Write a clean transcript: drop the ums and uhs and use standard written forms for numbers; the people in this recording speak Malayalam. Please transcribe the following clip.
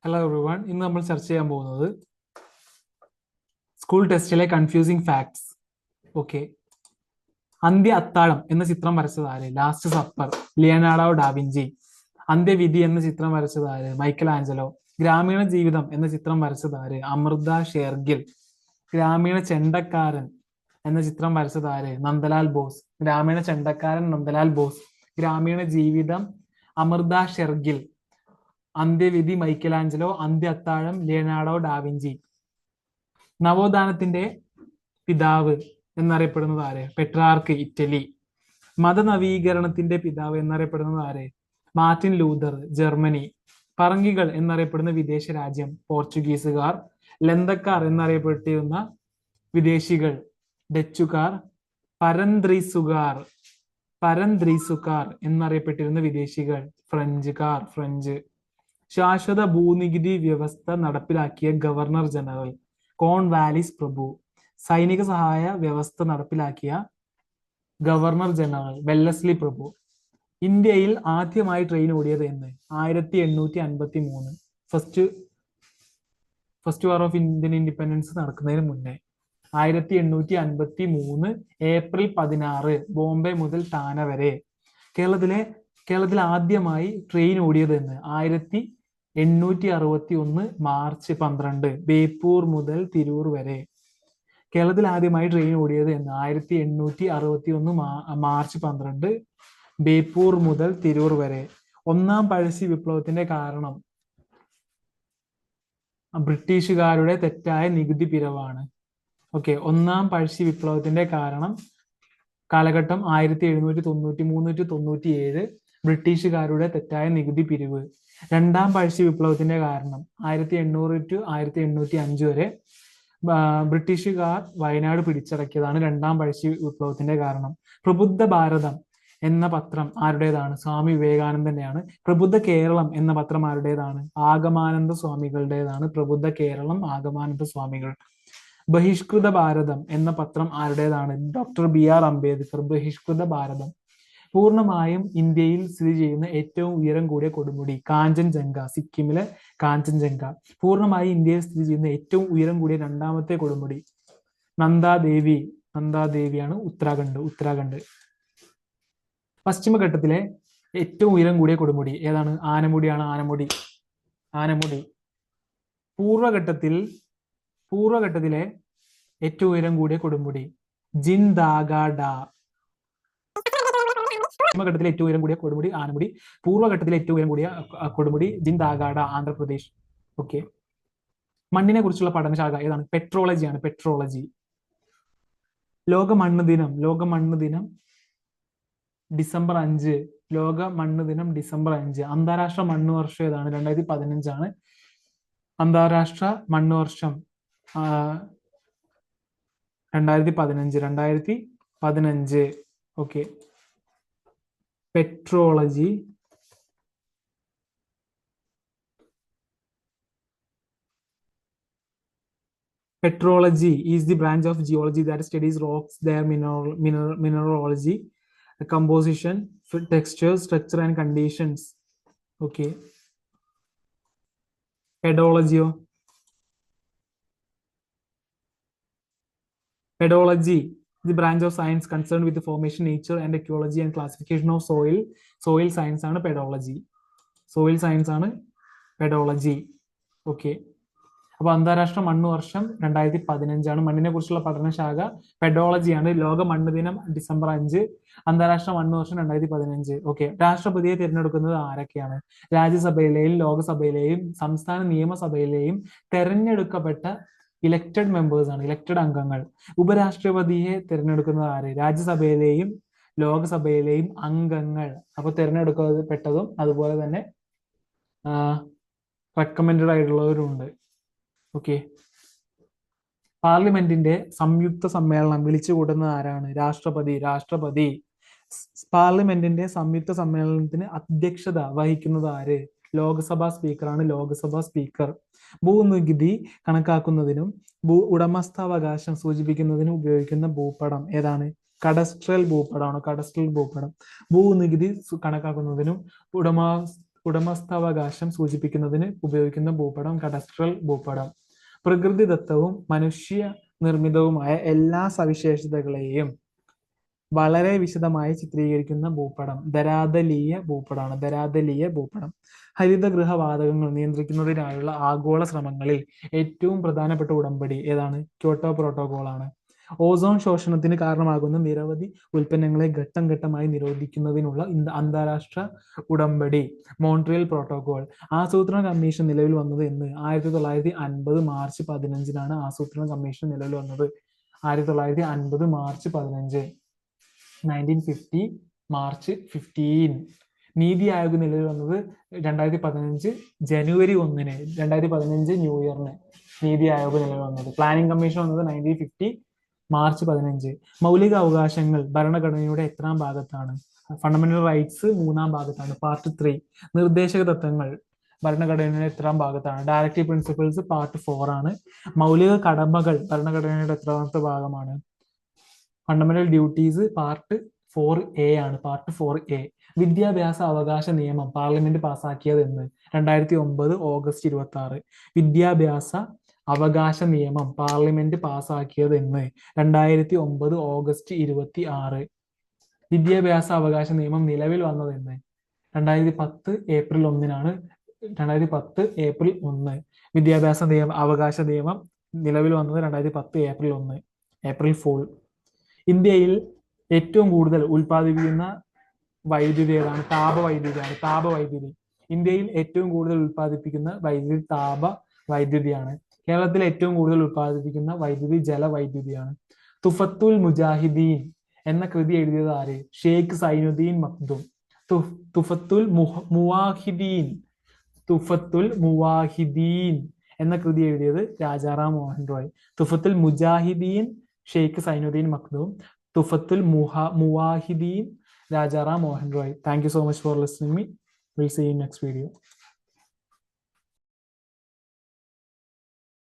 ഹലോ എവ്രിവൺ, ഇന്ന് നമ്മൾ ചർച്ച ചെയ്യാൻ പോകുന്നത് സ്കൂൾ ടെസ്റ്റിലെ കൺഫ്യൂസിങ് ഫാക്ട്സ്. ഓക്കെ, അന്ത്യ അത്താഴം എന്ന ചിത്രം വരച്ചത് ആര്? Last supper, Leonardo da Vinci. അന്ത്യവിധി എന്ന ചിത്രം വരച്ചത് ആര്? Michelangelo. ഗ്രാമീണ ജീവിതം എന്ന ചിത്രം വരച്ചത് ആര്? അമൃത ഷേർഗിൽ. ഗ്രാമീണ ചെണ്ടക്കാരൻ എന്ന ചിത്രം വരച്ചത് ആര്? നന്ദലാൽ ബോസ്. ഗ്രാമീണ ചെണ്ടക്കാരൻ നന്ദലാൽ ബോസ്. ഗ്രാമീണ ജീവിതം അമൃത ഷെർഗിൽ. അന്ത്യവിധി മൈക്കൽ ആഞ്ചലോ. അന്ത്യ അത്താഴം ലിയനാർഡോ ഡാവിഞ്ചി. നവോത്ഥാനത്തിന്റെ പിതാവ് എന്നറിയപ്പെടുന്നത് ആര്? Petrarch, Italy. മതനവീകരണത്തിന്റെ പിതാവ് എന്നറിയപ്പെടുന്നത് ആര്? Martin Luther, Germany. പറങ്കികൾ എന്നറിയപ്പെടുന്ന വിദേശ രാജ്യം? പോർച്ചുഗീസുകാർ. ലന്തക്കാർ എന്നറിയപ്പെട്ടിരുന്ന വിദേശികൾ? ഡച്ചുകാർ. പരന്ത്രീസുകാർ എന്നറിയപ്പെട്ടിരുന്ന വിദേശികൾ? ഫ്രഞ്ച്. ശാശ്വത ഭൂനികുതി വ്യവസ്ഥ നടപ്പിലാക്കിയ ഗവർണർ ജനറൽ? കോൺവാലിസ് പ്രഭു. സൈനിക സഹായ വ്യവസ്ഥ നടപ്പിലാക്കിയ ഗവർണർ ജനറൽ? വെല്ലസ്ലി പ്രഭു. ഇന്ത്യയിൽ ആദ്യമായി ട്രെയിൻ ഓടിയത് എന്ന്? 1853. First war of Indian independence നടക്കുന്നതിന് മുന്നേ 1853 ഏപ്രിൽ 16 ബോംബെ മുതൽ താന വരെ. കേരളത്തിൽ ആദ്യമായി ട്രെയിൻ ഓടിയത് എന്ന്? 1861 മാർച്ച് 12 ബേപ്പൂർ മുതൽ തിരൂർ വരെ. കേരളത്തിൽ ആദ്യമായി ട്രെയിൻ ഓടിയത് എന്ന്? 1861 മാർച്ച് 12 ബേപ്പൂർ മുതൽ തിരൂർ വരെ. ഒന്നാം പഴശ്ശി വിപ്ലവത്തിന്റെ കാരണം? ബ്രിട്ടീഷുകാരുടെ തെറ്റായ നികുതി പിരിവാണ്. ഓക്കെ, ഒന്നാം പഴശ്ശി വിപ്ലവത്തിന്റെ കാലഘട്ടം 1793 to 97, ബ്രിട്ടീഷുകാരുടെ തെറ്റായ നികുതി പിരിവ്. രണ്ടാം പഴശ്ശി വിപ്ലവത്തിന്റെ കാരണം 1800 to 1805 വരെ ബ്രിട്ടീഷുകാർ വയനാട് പിടിച്ചടക്കിയതാണ് രണ്ടാം പഴശ്ശി വിപ്ലവത്തിന്റെ കാരണം. പ്രബുദ്ധ ഭാരതം എന്ന പത്രം ആരുടേതാണ്? സ്വാമി വിവേകാനന്ദന്റെയാണ്. പ്രബുദ്ധ കേരളം എന്ന പത്രം ആരുടേതാണ്? ആഗമാനന്ദ സ്വാമികളുടേതാണ്. പ്രബുദ്ധ കേരളം, ആഗമാനന്ദ സ്വാമികൾ. ബഹിഷ്കൃത ഭാരതം എന്ന പത്രം ആരുടേതാണ്? Doctor BR Ambedkar. ബഹിഷ്കൃത ഭാരതം. പൂർണ്ണമായും ഇന്ത്യയിൽ സ്ഥിതി ചെയ്യുന്ന ഏറ്റവും ഉയരം കൂടിയ കൊടുമുടി? കാഞ്ചൻജംഗ, സിക്കിമിലെ കാഞ്ചൻജംഗ. പൂർണ്ണമായി ഇന്ത്യയിൽ സ്ഥിതി ചെയ്യുന്ന ഏറ്റവും ഉയരം കൂടിയ രണ്ടാമത്തെ കൊടുമുടി? നന്ദാദേവിയാണ്. ഉത്തരാഖണ്ഡ്. പശ്ചിമഘട്ടത്തിലെ ഏറ്റവും ഉയരം കൂടിയ കൊടുമുടി ഏതാണ്? ആനമുടിയാണ്. ആനമുടി. പൂർവഘട്ടത്തിലെ ഏറ്റവും ഉയരം കൂടിയ കൊടുമുടി? ജിൻദാഗാഡ. പശ്ചിമഘട്ടത്തിലെ ഏറ്റവും ഉയരം കൂടിയ കൊടുമുടി ആനമുടി. പൂർവ്വഘട്ടത്തിലെ ഏറ്റവും ഉയരം കൂടിയ കൊടുമുടി ജിൻദാഗാഡ, ആന്ധ്രാപ്രദേശ്. ഓക്കെ, മണ്ണിനെ കുറിച്ചുള്ള പഠനശാഖ ഏതാണ്? പെട്രോളജിയാണ്. പെട്രോളജി. ലോക മണ്ണ് ദിനം ഡിസംബർ 5. ലോക മണ്ണ് ദിനം ഡിസംബർ 5. അന്താരാഷ്ട്ര മണ്ണ് വർഷം ഏതാണ്? 2015 അന്താരാഷ്ട്ര മണ്ണ് വർഷം 2015. Okay, petrology. Petrology is the branch of geology that studies rocks, their mineralogy, composition, texture, structure and conditions. Okay. Pedology. The branch of science concerned with the formation, nature and ecology and classification of soil. Soil science ആണ് pedology. Okay. അപ്പോൾ അന്താരാഷ്ട്ര മണ്ണ് വർഷം 2015. മണ്ണിനെ കുറിച്ചുള്ള പഠനശാഖ പെഡോളജിയാണ്. ലോക മണ്ണ് ദിനം ഡിസംബർ 5. അന്താരാഷ്ട്ര മണ്ണ് വർഷം 2015. ഓക്കെ, രാഷ്ട്രപതിയെ തിരഞ്ഞെടുക്കുന്നത് ആരൊക്കെയാണ്? രാജ്യസഭയിലെയും ലോകസഭയിലെയും സംസ്ഥാന നിയമസഭയിലെയും തെരഞ്ഞെടുക്കപ്പെട്ട ഇലക്റ്റഡ് മെമ്പേഴ്സ് ആണ്, ഇലക്റ്റഡ് അംഗങ്ങൾ. ഉപരാഷ്ട്രപതിയെ തിരഞ്ഞെടുക്കുന്നത് ആര്? രാജ്യസഭയിലെയും ലോകസഭയിലെയും അംഗങ്ങൾ. അപ്പൊ തിരഞ്ഞെടുക്കപ്പെട്ടതും അതുപോലെ തന്നെ റെക്കമെൻഡഡ് ആയിട്ടുള്ളവരുണ്ട്. ഓക്കെ, പാർലമെന്റിന്റെ സംയുക്ത സമ്മേളനം വിളിച്ചുകൂട്ടുന്നത് ആരാണ്? രാഷ്ട്രപതി. പാർലമെന്റിന്റെ സംയുക്ത സമ്മേളനത്തിന് അധ്യക്ഷത വഹിക്കുന്നത് ആര്? ലോക്സഭാ സ്പീക്കറാണ്. ലോക്സഭാ സ്പീക്കർ. ഭൂനികുതി കണക്കാക്കുന്നതിനും ഉടമസ്ഥാവകാശം സൂചിപ്പിക്കുന്നതിനും ഉപയോഗിക്കുന്ന ഭൂപടം ഏതാണ്? കഡസ്ട്രൽ ഭൂപടമാണ്. ഭൂനികുതി കണക്കാക്കുന്നതിനും ഉടമസ്ഥാവകാശം സൂചിപ്പിക്കുന്നതിന് ഉപയോഗിക്കുന്ന ഭൂപടം കഡസ്ട്രൽ ഭൂപടം. പ്രകൃതിദത്തവും മനുഷ്യ നിർമ്മിതവുമായ എല്ലാ സവിശേഷതകളെയും വളരെ വിശദമായി ചിത്രീകരിക്കുന്ന ഭൂപടം ധരാതലീയ ഭൂപടമാണ്. ധരാതലീയ ഭൂപടം. ഹരിതഗൃഹവാതകങ്ങൾ നിയന്ത്രിക്കുന്നതിനായുള്ള ആഗോള ശ്രമങ്ങളിൽ ഏറ്റവും പ്രധാനപ്പെട്ട ഉടമ്പടി ഏതാണ്? ക്യോട്ടോ പ്രോട്ടോകോൾ ആണ്. ഓസോൺ ശോഷണത്തിന് കാരണമാകുന്ന നിരവധി ഉൽപ്പന്നങ്ങളെ ഘട്ടം ഘട്ടമായി നിരോധിക്കുന്നതിനുള്ള അന്താരാഷ്ട്ര ഉടമ്പടി മോൺട്രിയൽ പ്രോട്ടോകോൾ. ആസൂത്രണ കമ്മീഷൻ നിലവിൽ വന്നത് എന്ന്? 1950 മാർച്ച് 15 ആസൂത്രണ കമ്മീഷൻ നിലവിൽ വന്നത്. 1950 മാർച്ച് 15. 1950 മാർച്ച് 15. നീതി ആയോഗ് നിലവിൽ വന്നത് 2015 ജനുവരി 1. 2015 ന്യൂ ഇയറിന് നീതി ആയോഗ് നിലവിൽ വന്നത്. പ്ലാനിംഗ് കമ്മീഷൻ വന്നത് 1950 മാർച്ച് 15. മൗലിക അവകാശങ്ങൾ ഭരണഘടനയുടെ എത്രാം ഭാഗത്താണ്? ഫണ്ടമെന്റൽ റൈറ്റ്സ് 3-ാം ഭാഗത്താണ്. പാർട്ട് 3. നിർദ്ദേശക തത്വങ്ങൾ ഭരണഘടനയുടെ എത്രാം ഭാഗത്താണ്? ഡയറക്റ്റീവ് പ്രിൻസിപ്പിൾസ് പാർട്ട് 4 ആണ്. മൗലിക കടമകൾ ഭരണഘടനയുടെ എത്രാമത്തെ ഭാഗമാണ്? ഫണ്ടമെന്റൽ ഡ്യൂട്ടീസ് പാർട്ട് 4A ആണ്. Part 4A. വിദ്യാഭ്യാസ അവകാശ നിയമം പാർലമെന്റ് പാസാക്കിയത് എന്ന്? 2009 ഓഗസ്റ്റ് 26. വിദ്യാഭ്യാസ അവകാശ നിയമം പാർലമെന്റ് പാസാക്കിയത് എന്ന്? 2009 ഓഗസ്റ്റ് 26. വിദ്യാഭ്യാസ അവകാശ നിയമം നിലവിൽ വന്നത് എന്ന്? 2010 ഏപ്രിൽ 1. 2010 ഏപ്രിൽ 1. വിദ്യാഭ്യാസ അവകാശ നിയമം നിലവിൽ വന്നത് 2010 ഏപ്രിൽ 1. April fool. ഇന്ത്യയിൽ ഏറ്റവും കൂടുതൽ ഉൽപ്പാദിപ്പിക്കുന്ന വൈദ്യുതി ഏതാണ്? താപവൈദ്യുതിയാണ്. താപവൈദ്യുതി. ഇന്ത്യയിൽ ഏറ്റവും കൂടുതൽ ഉൽപ്പാദിപ്പിക്കുന്ന വൈദ്യുതി താപവൈദ്യുതിയാണ്. കേരളത്തിൽ ഏറ്റവും കൂടുതൽ ഉൽപ്പാദിപ്പിക്കുന്ന വൈദ്യുതി ജലവൈദ്യുതിയാണ്. തുഫത്തുൽ മുജാഹിദീൻ എന്ന കൃതി എഴുതിയത് ആര്? ഷെയ്ഖ് സൈനുദ്ദീൻ മഖ്ദൂം. തുഫത്തുൽ മുവാഹിദീൻ തുഫത്തുൽ മുവാഹിദീൻ എന്ന കൃതി എഴുതിയത് രാജാറാം മോഹൻ റോയ്. തുഫത്തുൽ മുജാഹിദീൻ Sheikh Zainuddin Makhdoom. Tuhfatul Muwahhidin Rajaram Mohan Roy. Thank you so much for listening me. We'll see you in next video.